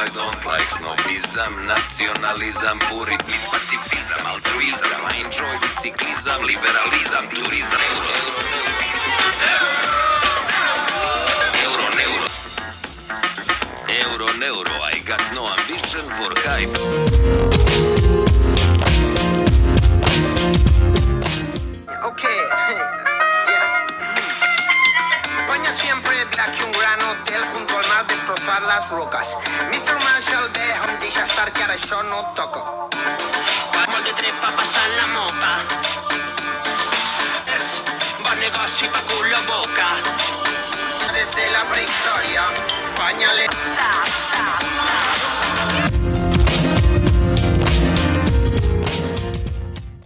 I don't like snobism, nazionalism, puritism, pacifism, altruism, I enjoy biciclism, liberalism, tourism. Euro, I got no ambition for hype. Okay, yes. España siempre verá que un gran hotel junto al mar destrozar las rocas. Mr. Marshall ve on deixa estar que ara això no toca. Molt de trepa passant la mopa. Bon negoci pa cul o boca. Desde la prehistoria, España le